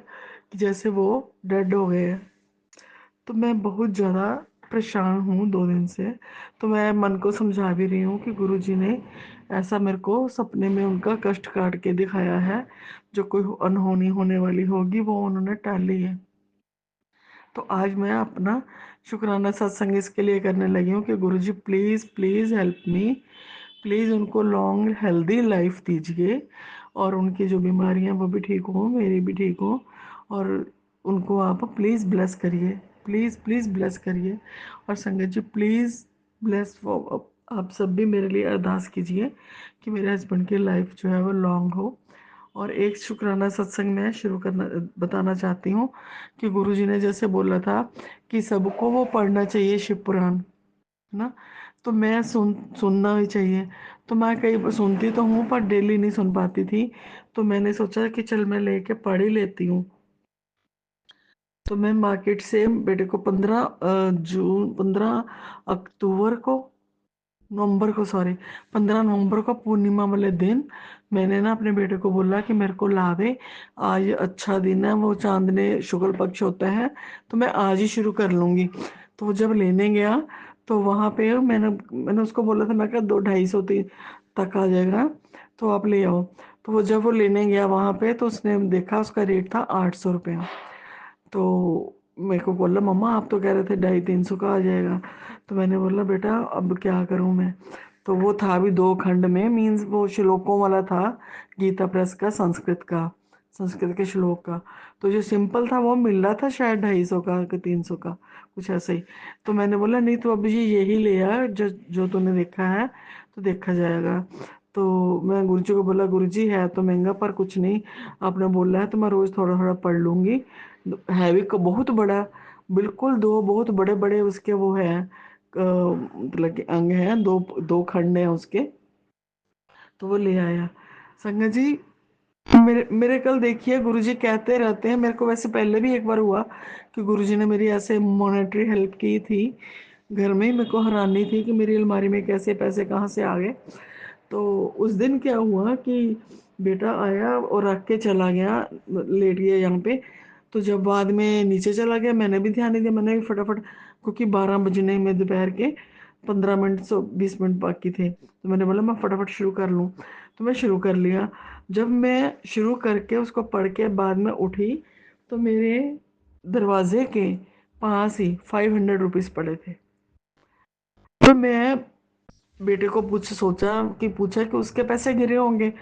S4: कि जैसे वो डेड हो गए हैं। तो मैं बहुत ज़्यादा परेशान हूँ 2 दिन से। तो मैं मन को समझा भी रही हूँ कि गुरुजी ने ऐसा मेरे को सपने में उनका कष्ट काट के दिखाया है, जो कोई अनहोनी होने वाली होगी वो उन्होंने टाली है। तो आज मैं अपना शुक्राना सत्संग इसके लिए करने लगी हूँ कि Guruji please please help me, please उनको लॉन्ग हेल्दी लाइफ दीजिए और उनकी जो बीमारियाँ वो भी ठीक हों, मेरी भी ठीक हो, और उनको आप प्लीज़ ब्लेस करिए, प्लीज़ प्लीज़ ब्लेस करिए। और संगत जी प्लीज़ ब्लेस आप सब भी मेरे लिए अरदास कीजिए कि मेरे हस्बैंड की लाइफ जो है वो लॉन्ग हो। और एक शुक्राना सत्संग मैं शुरू करना बताना चाहती हूँ कि गुरुजी ने जैसे बोला था कि सबको वो पढ़ना चाहिए शिव पुराण, है ना। तो मैं सुनना ही चाहिए। तो मैं कई बार सुनती तो हूँ पर डेली नहीं सुन पाती थी, तो मैंने सोचा कि चल मैं लेके पढ़ ही लेती हूँ। तो मैं मार्केट से बेटे को 15 नवंबर को सॉरी 15 नवंबर को पूर्णिमा वाले दिन मैंने ना अपने बेटे को बोला कि मेरे को ला दे, आज अच्छा दिन है, वो चांदने शुक्ल पक्ष होता है, तो मैं आज ही शुरू कर लूँगी। तो वो जब लेने गया तो वहाँ पे मैंने उसको बोला था, मैं कहा 200-250 तक आ जाएगा तो आप ले आओ। तो वो जब वो लेने गया वहाँ पे तो उसने देखा उसका रेट था 800 रुपया। तो मेरे को बोला मम्मा आप तो कह रहे थे 250-300 का आ जाएगा। तो मैंने बोला बेटा अब क्या करूं मैं। तो वो था भी 2 खंड में, मीन्स वो श्लोकों वाला था, गीता प्रेस का, संस्कृत के श्लोक का। तो जो सिंपल था वो मिल रहा था शायद 250 का कि 300 का, कुछ ऐसे ही। तो मैंने बोला नहीं तो अब ये यही ले आ जो जो तूने देखा है, तो देखा जाएगा। तो मैं गुरुजी को बोला गुरुजी है तो महंगा पर कुछ नहीं, आपने बोला है तो मैं रोज़ थोड़ा थोड़ा पढ़ लूँगी। हैवी का बहुत बड़ा, बिल्कुल 2 बहुत बड़े बड़े उसके वो हैं, मतलब कि अंग हैं, 2 खंड हैं उसके। तो वो ले आया। संगत जी मेरे कल देखिए गुरुजी कहते रहते हैं, मेरे को वैसे पहले भी एक बार हुआ कि गुरुजी ने मेरी ऐसे मॉनेटरी हेल्प की थी घर में, मेरे को हैरानी थी कि मेरी अलमारी में कैसे पैसे कहाँ से आ गए। तो उस दिन क्या हुआ कि बेटा आया और रख के चला गया, लेट गया यहाँ पे। तो जब बाद में नीचे चला गया, मैंने भी ध्यान नहीं दिया, मैंने भी फटाफट, क्योंकि 12 बजने में दोपहर के 15 मिनट से 20 मिनट बाकी थे, तो मैंने बोला मैं फटाफट शुरू कर लूँ। तो मैं शुरू कर लिया। जब मैं शुरू करके उसको पढ़ के बाद में उठी, तो मेरे दरवाजे के पास ही 500 रुपीज़ पड़े थे। तो मैं बेटे को पूछा कि उसके पैसे गिरे होंगे,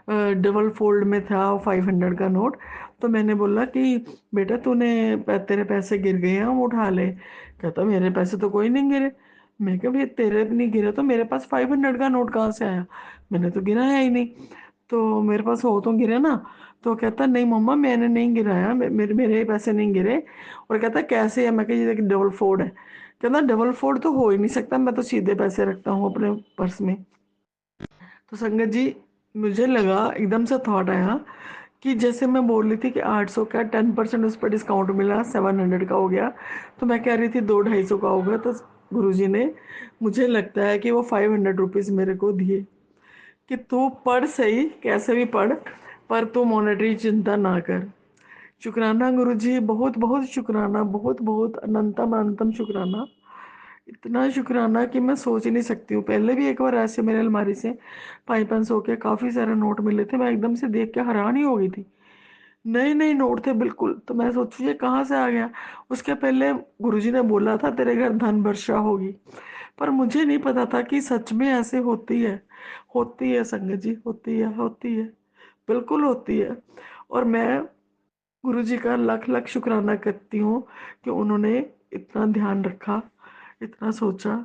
S4: डबल फोल्ड में था 500 का नोट। तो मैंने बोला कि बेटा तेरे पैसे गिर गए हैं, वो उठा ले। कहता मेरे पैसे तो कोई नहीं गिरे। मैं कहा भैया तेरे भी नहीं गिरे तो मेरे पास 500 का नोट कहाँ से आया, मैंने तो गिराया ही नहीं, तो मेरे पास हो तो गिरे ना। तो कहता नहीं मम्मा मैंने नहीं गिराया, मेरे मेरे पैसे नहीं गिरे। और कहता कैसे है, मैं कहा ये डबल फोल्ड है। कहता डबल फोल्ड तो हो ही नहीं सकता, मैं तो सीधे पैसे रखता हूँ अपने पर्स में। तो संगत जी, मुझे लगा, एकदम से थॉट आया कि जैसे मैं बोल रही थी कि 800 का 10% उस पर डिस्काउंट मिला, 700 का हो गया, तो मैं कह रही थी 200-250 का होगा। तो गुरुजी ने, मुझे लगता है कि वो 500 रुपीज़ मेरे को दिए कि तू पढ़ सही, कैसे भी पढ़, पर तू मॉनेटरी चिंता ना कर। शुक्राना गुरुजी, बहुत बहुत शुक्राना, बहुत बहुत अनंतम अनंतम शुक्राना। इतना शुक्राना कि मैं सोच ही नहीं सकती हूँ। पहले भी एक बार ऐसे मेरे अलमारी से 500 के काफ़ी सारे नोट मिले थे, मैं एकदम से देख के हैरान ही हो गई थी। नए नए नोट थे बिल्कुल। तो मैं सोचू ये कहाँ से आ गया। उसके पहले गुरुजी ने बोला था तेरे घर धन वर्षा होगी, पर मुझे नहीं पता था कि सच में ऐसे होती है संगत जी, होती है, बिल्कुल होती है। और मैं गुरुजी का लाख लाख शुक्राना करती हूँ कि उन्होंने इतना ध्यान रखा, इतना सोचा।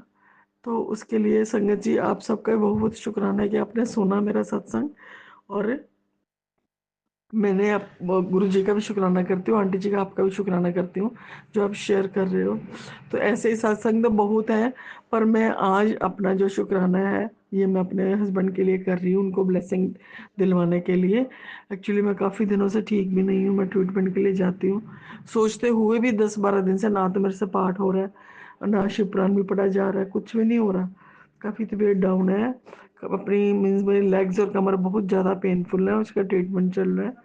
S4: तो उसके लिए संगत जी आप सबका बहुत बहुत शुक्राना है कि आपने सुना मेरा सत्संग। और मैंने आप गुरु जी का भी शुक्राना करती हूँ, आंटी जी का आपका भी शुक्राना करती हूँ जो आप शेयर कर रहे हो। तो ऐसे ही सत्संग तो बहुत है, पर मैं आज अपना जो शुक्राना है ये मैं अपने हस्बैंड के लिए कर रही हूँ, उनको ब्लेसिंग दिलवाने के लिए। एक्चुअली मैं काफ़ी दिनों से ठीक भी नहीं हूँ, मैं ट्रीटमेंट के लिए जाती हूँ, सोचते हुए भी 10-12 दिन से ना तो मेरे से पाठ हो रहा है, ना शिवपुराण भी पढ़ा जा रहा है, कुछ भी नहीं हो रहा। काफ़ी तबीयत डाउन है, अपनी मीन्स मेरी लेग्स और कमर बहुत ज़्यादा पेनफुल है, उसका ट्रीटमेंट चल रहा है।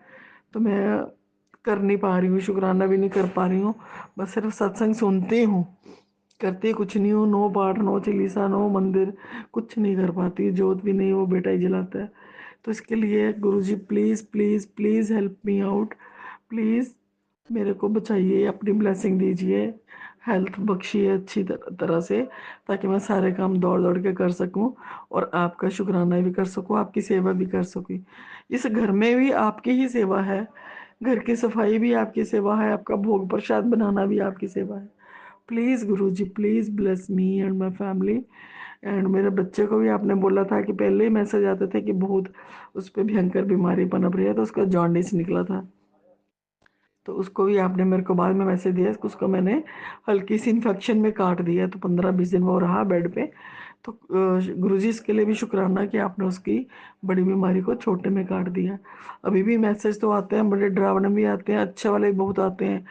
S4: तो मैं कर नहीं पा रही हूँ, शुक्राना भी नहीं कर पा रही हूँ, बस सिर्फ सत्संग सुनती हूँ, करती कुछ नहीं हूँ। नो पाठ, नो चालीसा, नो मंदिर, कुछ नहीं कर पाती, जोत भी नहीं, वो बेटा ही जलाता है। तो इसके लिए Guruji please please please help me out, please मेरे को बचाइए, अपनी ब्लेसिंग दीजिए, हेल्थ बख्शिए अच्छी तरह से, ताकि मैं सारे काम दौड़ दौड़ के कर सकूं और आपका शुक्राना भी कर सकूं, आपकी सेवा भी कर सकूं। इस घर में भी आपकी ही सेवा है, घर की सफाई भी आपकी सेवा है, आपका भोग प्रसाद बनाना भी आपकी सेवा है। Please Guruji please bless me and my family. And मेरे बच्चे को भी आपने बोला था कि पहले ही मैसेज आते थे कि बहुत उस पर भयंकर बीमारी पनप रही है, तो उसका जॉन्डिस निकला था, तो उसको भी आपने मेरे को बाद में मैसेज दिया, उसको मैंने हल्की सी इन्फेक्शन में काट दिया, तो 15-20 दिन वो रहा बेड पे। तो गुरुजी इसके लिए भी शुक्राना कि आपने उसकी बड़ी बीमारी को छोटे में काट दिया। अभी भी मैसेज तो आते हैं, बड़े डरावने भी आते हैं, अच्छे वाले भी बहुत आते हैं।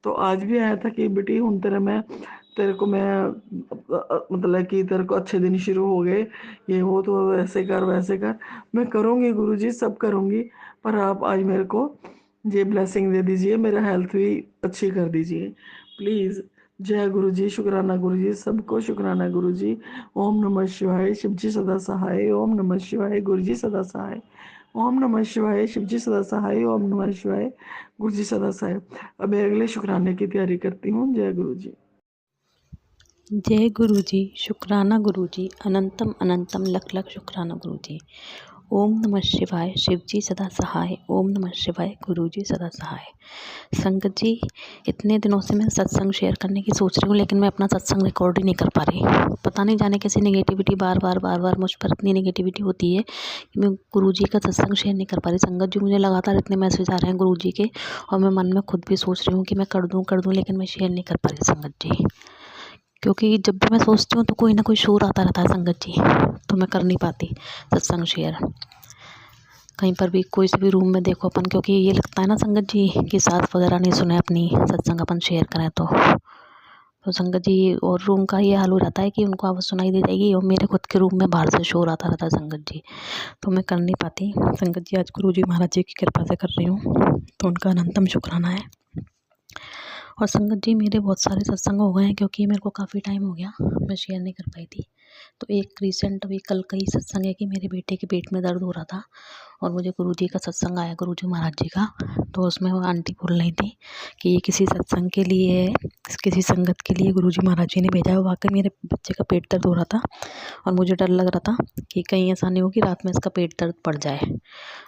S4: तो आज भी आया था कि बेटी हूँ तेरे को मैं मतलब कि तेरे को अच्छे दिन शुरू हो गए, ये वो, तो ऐसे कर वैसे कर। मैं करूँगी गुरुजी, सब करूँगी, पर आप आज मेरे को ये ब्लेसिंग दे दीजिए, मेरा हेल्थ भी अच्छी कर दीजिए प्लीज़। जय गुरु जी, शुक्राना गुरु जी, सबको शुक्राना गुरु जी। ओम नमः शिवाय, शिव जी सदा सहाय। ओम नमः शिवाय, गुरु जी सदा सहाय। ओम नमः शिवाय, शिव जी सदा सहाय। ओम नमः शिवाय, गुरु जी सदा सहाय। अब मैं अगले शुक्राने की तैयारी करती हूँ। जय गुरु जी।
S5: जय गुरु जी, शुक्राना गुरु जी, अनंतम अनंतम लख लख शुक्राना गुरु जी। ओम नमः शिवाय, शिव जी सदा सहाय। ओम नमः शिवाय, गुरु जी सदा सहाय। संगत जी, इतने दिनों से मैं सत्संग शेयर करने की सोच रही हूँ, लेकिन मैं अपना सत्संग रिकॉर्ड ही नहीं कर पा रही। पता नहीं जाने कैसी नेगेटिविटी बार बार मुझ पर इतनी नेगेटिविटी होती है कि मैं गुरु जी का सत्संग शेयर नहीं कर पा रही। संगत जी, मुझे लगातार इतने मैसेज आ रहे हैं गुरु जी के, और मैं मन में खुद भी सोच रही हूँ कि मैं कर दूँ, लेकिन मैं शेयर नहीं कर पा रही संगत जी, क्योंकि जब भी मैं सोचती हूँ तो कोई ना कोई शोर आता रहता है संगत जी, तो मैं कर नहीं पाती सत्संग शेयर। कहीं पर भी कोई से भी रूम में देखो अपन, क्योंकि ये लगता है ना संगत जी कि सास वगैरह नहीं सुने अपनी सत्संग अपन शेयर करें तो तो संगत जी और रूम का ये हाल हो जाता है कि उनको आवाज़ सुनाई दे जाएगी और मेरे खुद के रूम में बाहर से शोर आता रहता है संगत जी, तो मैं कर नहीं पाती। संगत जी आज गुरु जी महाराज जी की कृपा से कर रही हूँ, तो उनका अनंतम शुक्राना है। और संगत जी मेरे बहुत सारे सत्संग हो गए हैं क्योंकि मेरे को काफ़ी टाइम हो गया मैं शेयर नहीं कर पाई थी। तो एक रिसेंट अभी कल का ही सत्संग है कि मेरे बेटे के पेट में दर्द हो रहा था और मुझे गुरुजी का सत्संग आया, गुरुजी महाराज जी का। तो उसमें वो आंटी बोल रही थी कि ये किसी सत्संग के लिए है, किसी संगत के लिए गुरुजी महाराज जी ने भेजा है। वाकई मेरे बच्चे का पेट दर्द हो रहा था और मुझे डर लग रहा था कि कहीं ऐसा नहीं हो कि रात में इसका पेट दर्द पड़ जाए।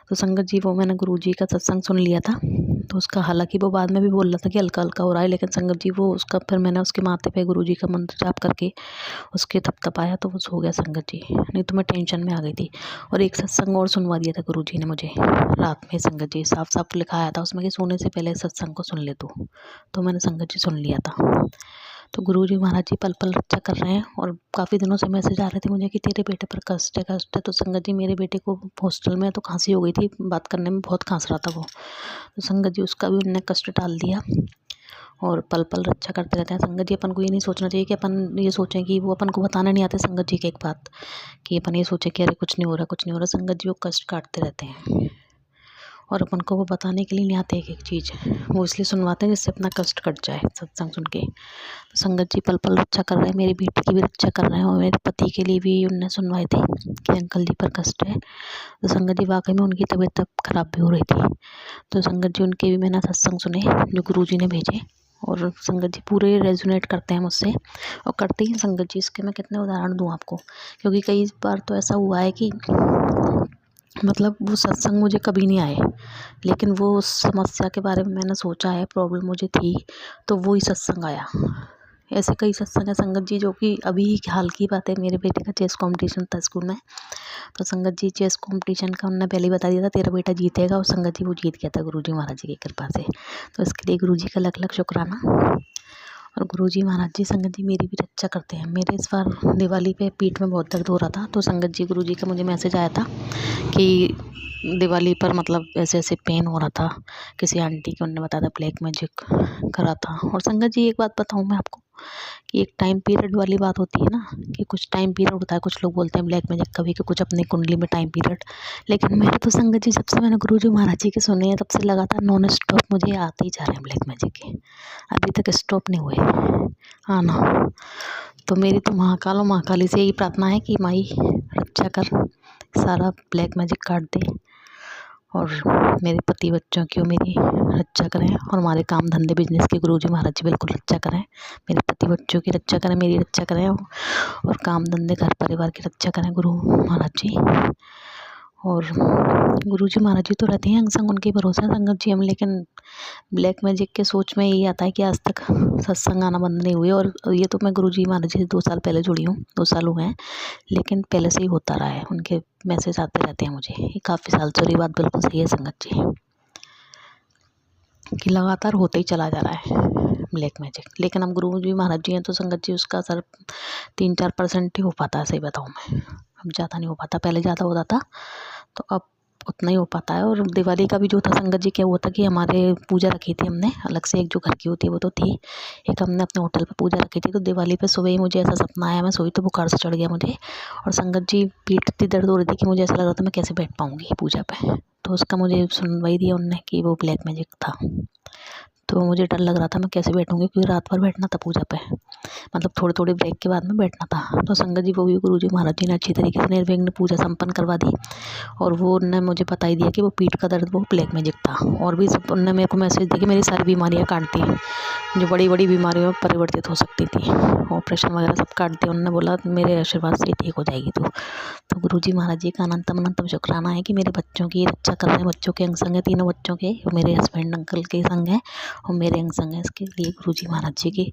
S5: तो संगत जी वो मैंने गुरुजी का सत्संग सुन लिया था, तो उसका हालांकि वो बाद में भी बोल रहा था कि हल्का हल्का हो रहा है, लेकिन संगत जी वो उसका फिर मैंने उसके माथे पे गुरुजी का मंत्र जाप करके उसके थपथपाया तो वो सो गया संगत जी, नहीं तो मैं टेंशन में आ गई थी। और एक सत्संग और सुनवा दिया था गुरुजी ने मुझे रात में संगत जी, साफ साफ लिखा आया था उसमें कि सोने से पहले सत्संग को सुन ले तो मैंने संगत जी सुन लिया था। तो गुरुजी महाराज जी पल पल रक्षा कर रहे हैं और काफ़ी दिनों से मैसेज आ रहे थे मुझे कि तेरे बेटे पर कष्ट है कष्ट है। तो संगत जी मेरे बेटे को हॉस्टल में तो खांसी हो गई थी, बात करने में बहुत खांस रहा था वो, तो संगत जी उसका भी उनने कष्ट टाल दिया और पल पल रक्षा करते रहते हैं। संगत जी अपन को ये नहीं सोचना चाहिए कि अपन ये सोचें कि वो अपन को बताना नहीं आते संगत जी की एक बात, कि अपन ये सोचे कि अरे कुछ नहीं हो रहा कुछ नहीं हो रहा। संगत जी वो कष्ट काटते रहते हैं और अपन को वो बताने के लिए नहीं आते एक एक चीज़, वो इसलिए सुनवाते हैं जिससे अपना कष्ट कट जाए सत्संग सुन के। तो संगत जी पल पल रक्षा कर रहे हैं, मेरी बेटी की भी रक्षा कर रहे हैं और मेरे पति के लिए भी उनने सुनवाए थे कि अंकल जी पर कष्ट है। तो संगत जी वाकई में उनकी तबीयत तब खराब भी हो रही थी, तो संगत जी उनके भी मैंने सत्संग सुने जो गुरुजी ने भेजे और संगत जी पूरे रेजोनेट करते हैं मुझसे और करते ही संगत जी। इसके मैं कितने उदाहरण दूँ आपको, क्योंकि कई बार तो ऐसा हुआ है कि मतलब वो सत्संग मुझे कभी नहीं आए, लेकिन वो उस समस्या के बारे में मैंने सोचा है, प्रॉब्लम मुझे थी तो वो ही सत्संग आया। ऐसे कई सत्संग है संगत जी जो कि अभी हाल की बात है, मेरे बेटे का चेस कंपटीशन था स्कूल में, तो संगत जी चेस कंपटीशन का उन्होंने पहले ही बता दिया था तेरा बेटा जीतेगा और संगत जी वो जीत गया था गुरुजी महाराज जी की कृपा से। तो इसके लिए गुरुजी का लख लख शुक्राना। और गुरुजी महाराज जी संगत जी मेरी भी रक्षा करते हैं। मेरे इस बार दिवाली पे पीठ में बहुत दर्द हो रहा था, तो संगत जी गुरुजी का मुझे मैसेज आया था कि दिवाली पर मतलब ऐसे ऐसे पेन हो रहा था, किसी आंटी के उन्होंने बताया था ब्लैक मैजिक करा था। और संगत जी एक बात बताऊँ मैं आपको कि एक टाइम पीरियड वाली बात होती है ना, कि कुछ टाइम पीरियड होता है, कुछ लोग बोलते हैं ब्लैक मैजिक कभी कि कुछ अपनी कुंडली में टाइम पीरियड, लेकिन मेरे तो संगत जी जब से मैंने गुरुजी महाराज जी के सुने हैं तब से लगातार नॉन स्टॉप मुझे आते ही जा रहे हैं ब्लैक मैजिक के, अभी तक स्टॉप नहीं हुए। हाँ ना, तो मेरी तो महाकाल और महाकाली से यही प्रार्थना है कि माई रक्षा कर, सारा ब्लैक मैजिक काट दे और मेरे पति बच्चों की मेरी रक्षा करें और हमारे काम धंधे बिजनेस की गुरुजी महाराज जी बिल्कुल रक्षा करें, मेरे पति बच्चों की रक्षा करें, मेरी रक्षा करें और काम धंधे घर परिवार की रक्षा करें गुरु महाराज जी। और गुरुजी महाराज जी तो रहते हैं संग उनके भरोसा संगत जी हम, लेकिन ब्लैक मैजिक के सोच में यही आता है कि आज तक सत्संग आना बंद नहीं हुए। और ये तो मैं गुरुजी महाराज जी से 2 साल पहले जुड़ी हूँ, 2 साल हुए हैं, लेकिन पहले से ही होता रहा है, उनके मैसेज आते रहते हैं मुझे, ये काफ़ी साल से। ये बात बिल्कुल सही है संगत जी कि लगातार होते ही चला जा रहा है ब्लैक मैजिक, लेकिन अब गुरुजी महाराज जी हैं तो संगत जी उसका असर 3-4% ही हो पाता है, सही बताऊँ मैं, अब ज़्यादा नहीं हो पाता, पहले ज़्यादा होता था तो अब उतना ही हो पाता है। और दिवाली का भी जो था संगत जी क्या हुआ था कि हमारे पूजा रखी थी हमने अलग से, एक जो घर की होती है वो तो थी, एक हमने अपने होटल पे पूजा रखी थी। तो दिवाली पे सुबह ही मुझे ऐसा सपना आया, मैं सोई तो बुखार से चढ़ गया मुझे और संगत जी पीठ इतनी दर्द हो रही थी कि मुझे ऐसा लग रहा था मैं कैसे बैठ पाऊँगी पूजा पे। तो उसका मुझे सुनवाई दिया उनने कि वो ब्लैक मैजिक था, तो मुझे डर लग रहा था मैं कैसे बैठूँगी, क्योंकि रात भर बैठना था पूजा पे, मतलब थोड़े थोड़े ब्रेक के बाद में बैठना था। तो संगत जी वो भी गुरुजी महाराज जी ने अच्छी तरीके से निर्विघ्न पूजा संपन्न करवा दी और वो उन्होंने मुझे बता ही दिया कि वो पीठ का दर्द वो ब्लैक मैजिक था। और भी सब उन्होंने मेरे को मैसेज दिया कि मेरी सारी बीमारियाँ काट दी, जो बड़ी बड़ी बीमारियों में परिवर्तित हो सकती थी, ऑपरेशन वगैरह सब काट दिया। उन्होंने बोला मेरे आशीर्वाद से ठीक हो जाएगी तो गुरुजी महाराज जी का अनंतम अनंतम शुक्राना है कि मेरे बच्चों की रक्षा कर रहे हैं, बच्चों के अंग संग है, तीनों बच्चों के, और मेरे हस्बैंड अंकल के संग है और मेरे अंग संग है। इसके लिए गुरुजी महाराज जी के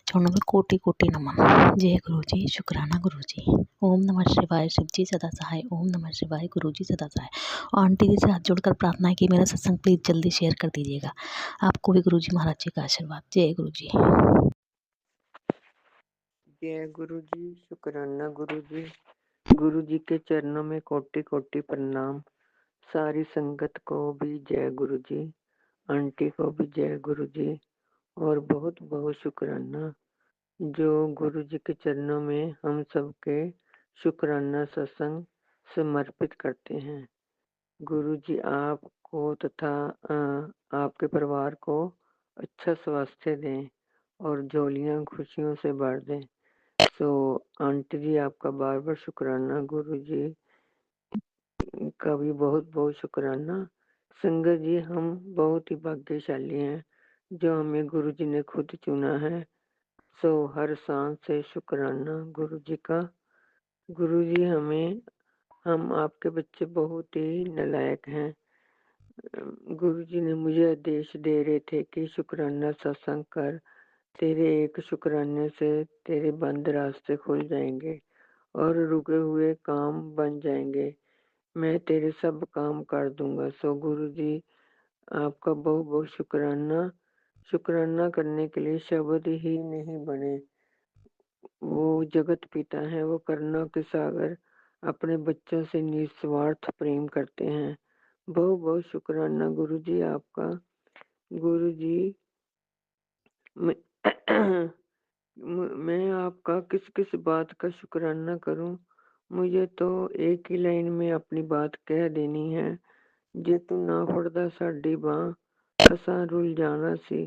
S5: चरणों में कोटि कोटि नमन। जय गुरुजी, शुक्राना गुरुजी। ओम नमः शिवाय, शिव जी सदा सहाय। ओम नमः शिवाय, गुरुजी सदा सहाय। और आंटी जी से हाथ जोड़कर प्रार्थना है कि मेरा सत्संग प्लीज जल्दी शेयर कर दीजिएगा। आपको भी गुरुजी महाराज जी का आशीर्वाद। जय गुरुजी।
S6: जय गुरु जी, शुक्राना गुरु जी। गुरु जी के चरणों में कोटि कोटि प्रणाम। सारी संगत को भी जय गुरु जी, आंटी को भी जय गुरु जी और बहुत बहुत शुक्राना। जो गुरु जी के चरणों में हम सबके शुक्राना सत्संग समर्पित करते हैं। गुरु जी आपको तथा आपके परिवार को अच्छा स्वास्थ्य दें और झोलियां खुशियों से भर दें। सो आंटी जी आपका बार बार शुक्राना, गुरु जी का भी बहुत बहुत शुक्राना। संगत जी हम बहुत ही भाग्यशाली हैं जो हमें गुरु जी ने खुद चुना है। सो हर सांस से शुक्राना गुरु जी का। गुरु जी हम आपके बच्चे बहुत ही नालायक हैं। गुरु जी ने मुझे आदेश दे रहे थे कि शुक्राना सत्संग कर, तेरे एक शुक्राने से तेरे बंद रास्ते खुल जाएंगे और रुके हुए काम बन जाएंगे। मैं तेरे सब काम कर दूंगा। सो गुरु जी आपका बहुत बहुत शुक्राना। शुक्राना करने के लिए शब्द ही नहीं बने। वो जगत पिता है, वो करुणा के सागर, अपने बच्चों से निस्वार्थ प्रेम करते हैं। बहुत बहुत शुक्राना गुरु जी आपका। गुरु जी मैं, मैं आपका किस किस बात का शुक्राना करूं। मुझे तो एक ही लाइन में अपनी बात कह देनी है। जे तू ना फड़दा साडी बांह असां रुल जाना सी।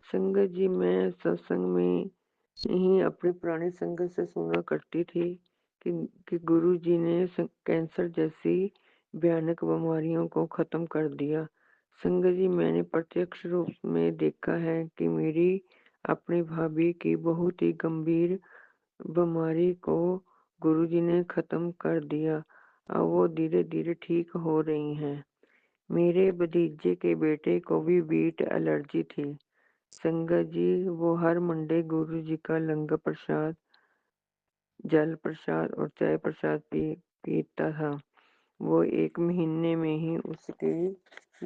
S6: संगत जी मैं सत्संग में ही अपनी पुरानी संगत से सुना करती थी कि गुरु जी ने कैंसर जैसी भयानक बीमारियों को खत्म कर दिया। संगत जी मैंने प्रत्यक्ष रूप में देखा है कि मेरी अपनी भाभी की बहुत ही गंभीर बीमारी को गुरु जी ने खत्म कर दिया। अब वो धीरे धीरे ठीक हो रही हैं। मेरे भतीजे के बेटे को भी वीट एलर्जी थी। संगत जी वो हर मंडे गुरु जी का लंगर प्रसाद, जल प्रसाद और चाय प्रसाद पीता था। वो 1 महीने में ही उसकी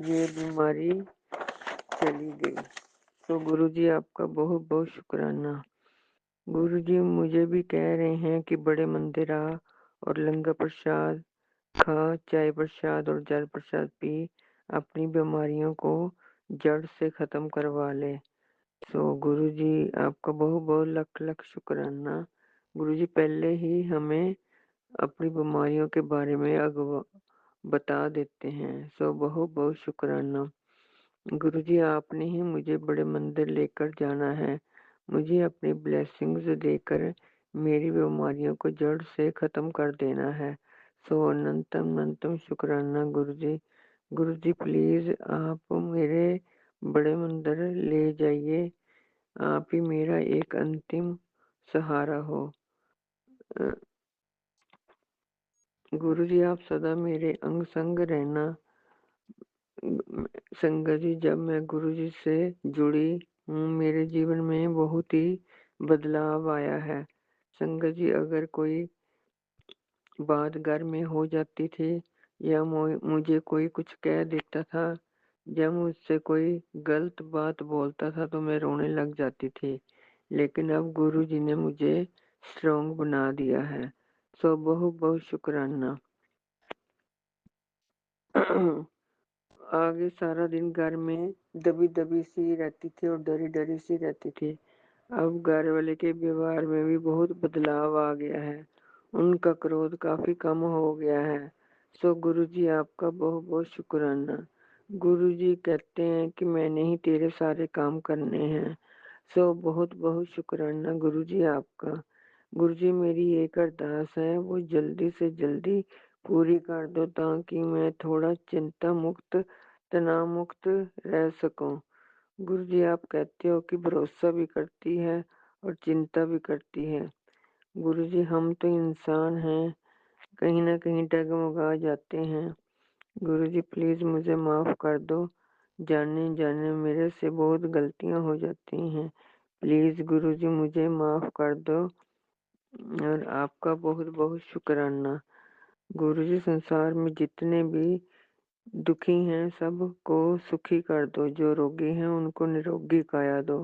S6: ये बीमारी चली गई। तो गुरु जी आपका बहुत बहुत शुक्राना। गुरु जी मुझे भी कह रहे हैं कि बड़े मंदिर आ और लंगर प्रसाद खा, चाय प्रसाद और जल प्रसाद पी, अपनी बीमारियों को जड़ से खत्म करवा ले। तो गुरु जी आपका बहुत बहुत लख लख शुक्राना। गुरु जी पहले ही हमें अपनी बीमारियों के बारे में बता देते हैं। सो बहुत बहुत शुक्राना। गुरु जी आपने ही मुझे बड़े मंदिर लेकर जाना है। मुझे अपनी ब्लेसिंग्स देकर मेरी बीमारियों को जड़ से खत्म कर देना है। सो अनंतम अनंतम शुक्राना गुरु जी। गुरु जी प्लीज आप मेरे बड़े मंदिर ले जाइए। आप ही मेरा एक अंतिम सहारा हो। गुरु जी आप सदा मेरे अंग संग रहना। संगत जी जब मैं गुरु जी से जुड़ी हूँ मेरे जीवन में बहुत ही बदलाव आया है। संगत जी अगर कोई बात घर में हो जाती थी या मुझे कोई कुछ कह देता था, जब मुझसे कोई गलत बात बोलता था तो मैं रोने लग जाती थी। लेकिन अब गुरु जी ने मुझे स्ट्रॉन्ग बना दिया है। सो बहुत बहुत शुक्राना। आगे सारा दिन घर में दबी दबी सी रहती थी और डरी डरी सी रहती थी। अब घर वाले के व्यवहार में भी बहुत बदलाव आ गया है। उनका क्रोध काफी कम हो गया है। सो गुरुजी आपका बहुत बहुत शुक्राना। गुरुजी कहते हैं कि मैंने ही तेरे सारे काम करने हैं। सो बहुत बहुत शुक्राना गुरुजी आपका। गुरुजी मेरी एक अरदास है वो जल्दी से जल्दी पूरी कर दो ताकि मैं थोड़ा चिंता मुक्त तनाव मुक्त रह सकूं। गुरुजी आप कहते हो कि भरोसा भी करती है और चिंता भी करती है। गुरुजी हम तो इंसान हैं, कहीं ना कहीं डगमगा जाते हैं। गुरुजी प्लीज मुझे माफ कर दो। जाने जाने मेरे से बहुत गलतियां हो जाती हैं। प्लीज गुरुजी मुझे माफ कर दो। और आपका बहुत बहुत शुक्राना। गुरुजी संसार में जितने भी दुखी हैं सबको सुखी कर दो। जो रोगी हैं उनको निरोगी काया दो।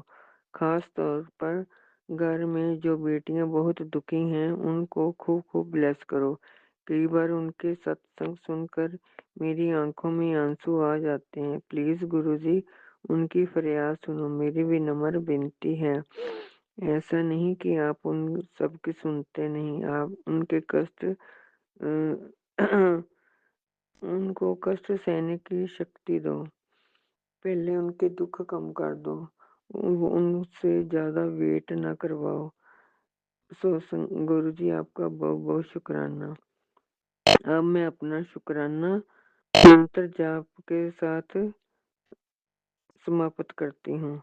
S6: खास तौर पर घर में जो बेटियां बहुत दुखी हैं उनको खूब खूब ब्लेस करो। कई बार उनके सत्संग सुनकर मेरी आंखों में आंसू आ जाते हैं। प्लीज गुरुजी उनकी फरियाद सुनो, मेरी भी नम्र विनती है। ऐसा नहीं कि आप उन सबकी सुनते नहीं, आप उनके कष्ट उनको कष्ट सहने की शक्ति दो। पहले उनके दुख कम कर दो, उनसे ज़्यादा वेट ना करवाओ। गुरुजी आपका बहुत-बहुत शुक्राना। अब मैं अपना शुक्राना मंत्र जाप के साथ समाप्त करती हूँ।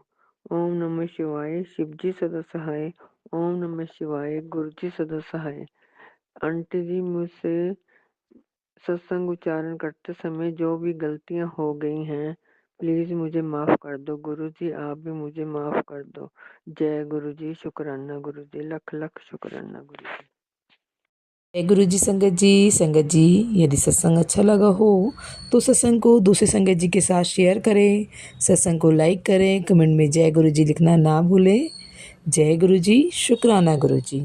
S6: ओम नमः शिवाय, शिवजी सदा सहाय। ओम नमः शिवाय, गुरुजी सदा सहाय। आंटी जी, मुझसे सत्संग उच्चारण करते समय जो भी गलतियां हो गई हैं, प्लीज मुझे माफ कर दो। गुरुजी आप भी मुझे माफ कर दो। जय गुरुजी, शुक्राना गुरुजी, लख लख शुक्राना गुरुजी।
S1: जय गुरु जी। संगत जी यदि सत्संग अच्छा लगा हो तो सत्संग को दूसरे संगत जी के साथ शेयर करें, सत्संग को लाइक करें, कमेंट में जय गुरु जी लिखना ना भूलें। जय गुरु जी, शुक्राना गुरु जी।